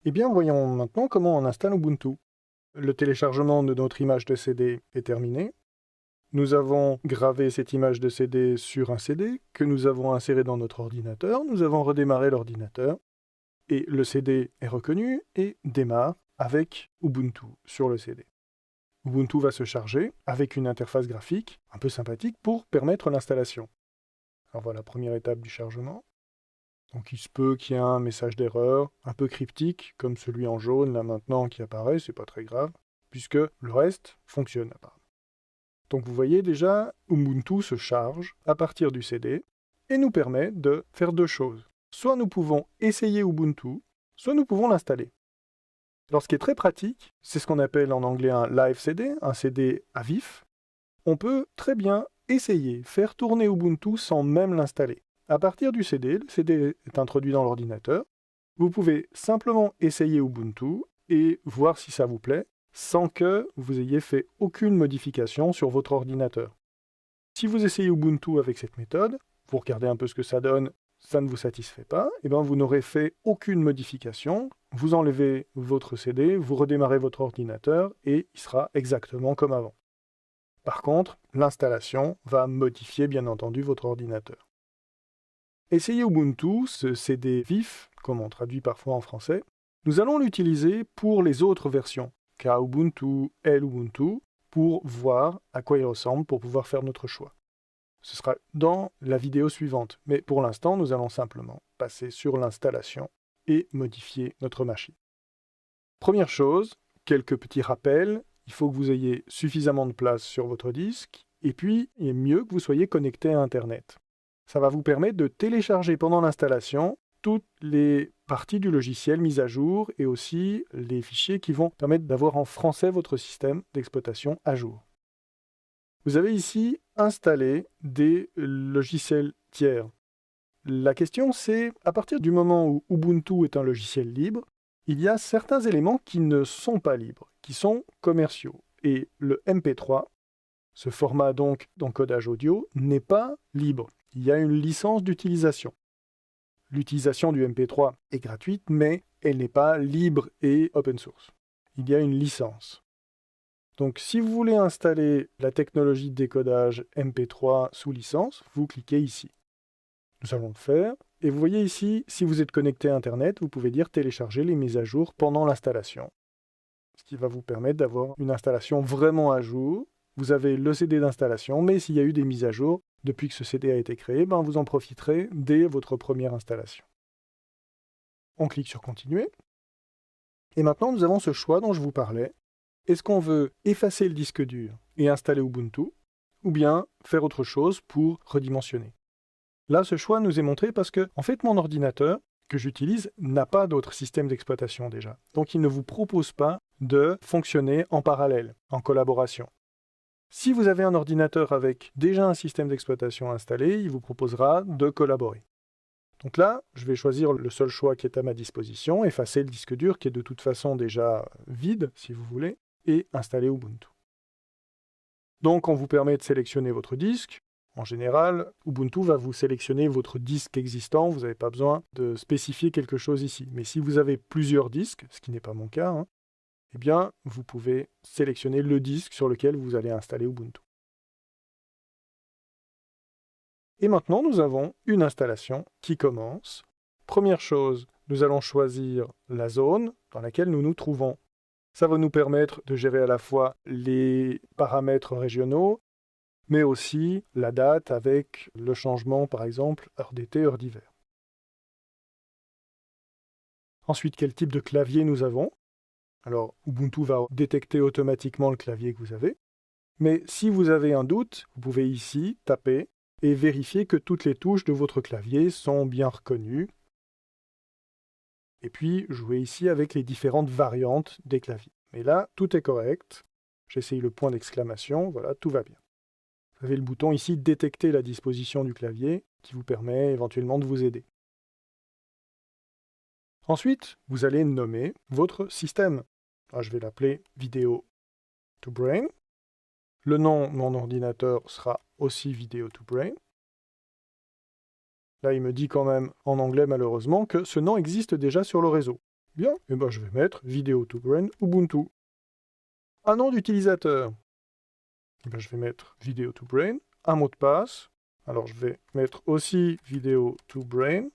Eh bien, voyons maintenant comment on installe Ubuntu. Le téléchargement de notre image de CD est terminé. Nous avons gravé cette image de CD sur un CD que nous avons inséré dans notre ordinateur. Nous avons redémarré l'ordinateur et le CD est reconnu et démarre avec Ubuntu sur le CD. Ubuntu va se charger avec une interface graphique un peu sympathique pour permettre l'installation. Alors voilà la première étape du chargement. Donc il se peut qu'il y ait un message d'erreur un peu cryptique, comme celui en jaune là maintenant qui apparaît, c'est pas très grave, puisque le reste fonctionne apparemment. Donc vous voyez déjà, Ubuntu se charge à partir du CD et nous permet de faire deux choses. Soit nous pouvons essayer Ubuntu, soit nous pouvons l'installer. Alors ce qui est très pratique, c'est ce qu'on appelle en anglais un live CD, un CD à vif. On peut très bien essayer, faire tourner Ubuntu sans même l'installer. À partir du CD, le CD est introduit dans l'ordinateur. Vous pouvez simplement essayer Ubuntu et voir si ça vous plaît, sans que vous ayez fait aucune modification sur votre ordinateur. Si vous essayez Ubuntu avec cette méthode, vous regardez un peu ce que ça donne, ça ne vous satisfait pas, et bien vous n'aurez fait aucune modification, vous enlevez votre CD, vous redémarrez votre ordinateur et il sera exactement comme avant. Par contre, l'installation va modifier bien entendu votre ordinateur. Essayez Ubuntu, ce CD vif, comme on traduit parfois en français, nous allons l'utiliser pour les autres versions, Kubuntu, Lubuntu, pour voir à quoi il ressemble, pour pouvoir faire notre choix. Ce sera dans la vidéo suivante, mais pour l'instant, nous allons simplement passer sur l'installation et modifier notre machine. Première chose, quelques petits rappels, il faut que vous ayez suffisamment de place sur votre disque, et puis il est mieux que vous soyez connecté à Internet. Ça va vous permettre de télécharger pendant l'installation toutes les parties du logiciel mises à jour et aussi les fichiers qui vont permettre d'avoir en français votre système d'exploitation à jour. Vous avez ici installé des logiciels tiers. La question c'est, à partir du moment où Ubuntu est un logiciel libre, il y a certains éléments qui ne sont pas libres, qui sont commerciaux. Et le MP3, ce format donc d'encodage audio, n'est pas libre. Il y a une licence d'utilisation. L'utilisation du MP3 est gratuite, mais elle n'est pas libre et open source. Il y a une licence. Donc si vous voulez installer la technologie de décodage MP3 sous licence, vous cliquez ici. Nous allons le faire. Et vous voyez ici, si vous êtes connecté à Internet, vous pouvez dire télécharger les mises à jour pendant l'installation. Ce qui va vous permettre d'avoir une installation vraiment à jour. Vous avez le CD d'installation, mais s'il y a eu des mises à jour, depuis que ce CD a été créé, vous en profiterez dès votre première installation. On clique sur Continuer. Et maintenant, nous avons ce choix dont je vous parlais. Est-ce qu'on veut effacer le disque dur et installer Ubuntu, ou bien faire autre chose pour redimensionner? Là, ce choix nous est montré parce que, en fait, mon ordinateur que j'utilise n'a pas d'autre système d'exploitation déjà. Donc, il ne vous propose pas de fonctionner en parallèle, en collaboration. Si vous avez un ordinateur avec déjà un système d'exploitation installé, il vous proposera de collaborer. Donc là, je vais choisir le seul choix qui est à ma disposition, effacer le disque dur qui est de toute façon déjà vide, si vous voulez, et installer Ubuntu. Donc on vous permet de sélectionner votre disque. En général, Ubuntu va vous sélectionner votre disque existant, vous n'avez pas besoin de spécifier quelque chose ici. Mais si vous avez plusieurs disques, ce qui n'est pas mon cas, eh bien, vous pouvez sélectionner le disque sur lequel vous allez installer Ubuntu. Et maintenant, nous avons une installation qui commence. Première chose, nous allons choisir la zone dans laquelle nous nous trouvons. Ça va nous permettre de gérer à la fois les paramètres régionaux, mais aussi la date avec le changement, par exemple, heure d'été, heure d'hiver. Ensuite, quel type de clavier nous avons? Alors, Ubuntu va détecter automatiquement le clavier que vous avez. Mais si vous avez un doute, vous pouvez ici taper et vérifier que toutes les touches de votre clavier sont bien reconnues. Et puis, jouer ici avec les différentes variantes des claviers. Mais là, tout est correct. J'essaye le point d'exclamation, voilà, tout va bien. Vous avez le bouton ici « Détecter la disposition du clavier » qui vous permet éventuellement de vous aider. Ensuite, vous allez nommer votre système. Alors, je vais l'appeler « Video to Brain ». Le nom de mon ordinateur sera aussi « Video to Brain ». Là, il me dit quand même, en anglais malheureusement, que ce nom existe déjà sur le réseau. Bien, et ben je vais mettre Video to Brain Ubuntu. Un nom d'utilisateur. Eh ben, je vais mettre Video to Brain. Un mot de passe. Alors je vais mettre aussi Video to Brain.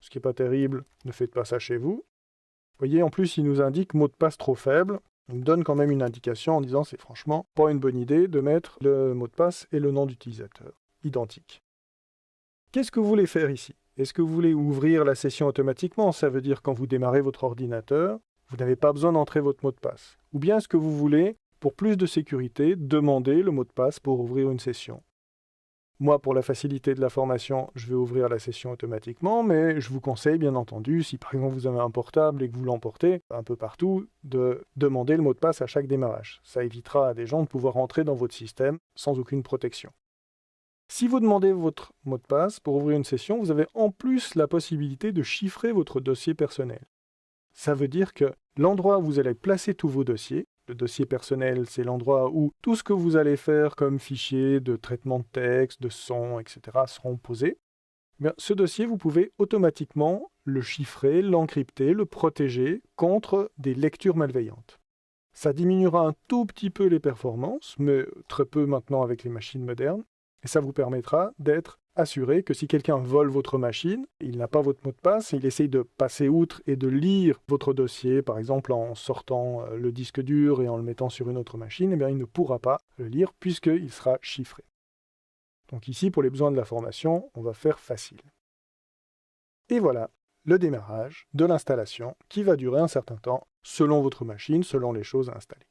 Ce qui n'est pas terrible, ne faites pas ça chez vous. Vous voyez, en plus, il nous indique mot de passe trop faible. Il me donne quand même une indication en disant c'est franchement pas une bonne idée de mettre le mot de passe et le nom d'utilisateur identiques. Qu'est-ce que vous voulez faire ici? Est-ce que vous voulez ouvrir la session automatiquement? Ça veut dire quand vous démarrez votre ordinateur, vous n'avez pas besoin d'entrer votre mot de passe. Ou bien est-ce que vous voulez, pour plus de sécurité, demander le mot de passe pour ouvrir une session? Moi, pour la facilité de la formation, je vais ouvrir la session automatiquement, mais je vous conseille, bien entendu, si par exemple vous avez un portable et que vous l'emportez un peu partout, de demander le mot de passe à chaque démarrage. Ça évitera à des gens de pouvoir entrer dans votre système sans aucune protection. Si vous demandez votre mot de passe pour ouvrir une session, vous avez en plus la possibilité de chiffrer votre dossier personnel. Ça veut dire que l'endroit où vous allez placer tous vos dossiers, le dossier personnel, c'est l'endroit où tout ce que vous allez faire comme fichier de traitement de texte, de son, etc. seront posés. Bien, ce dossier, vous pouvez automatiquement le chiffrer, l'encrypter, le protéger contre des lectures malveillantes. Ça diminuera un tout petit peu les performances, mais très peu maintenant avec les machines modernes. Et ça vous permettra d'être assuré que si quelqu'un vole votre machine, il n'a pas votre mot de passe, il essaye de passer outre et de lire votre dossier, par exemple en sortant le disque dur et en le mettant sur une autre machine, eh bien il ne pourra pas le lire puisqu'il sera chiffré. Donc ici, pour les besoins de la formation, on va faire facile. Et voilà le démarrage de l'installation qui va durer un certain temps selon votre machine, selon les choses à installer.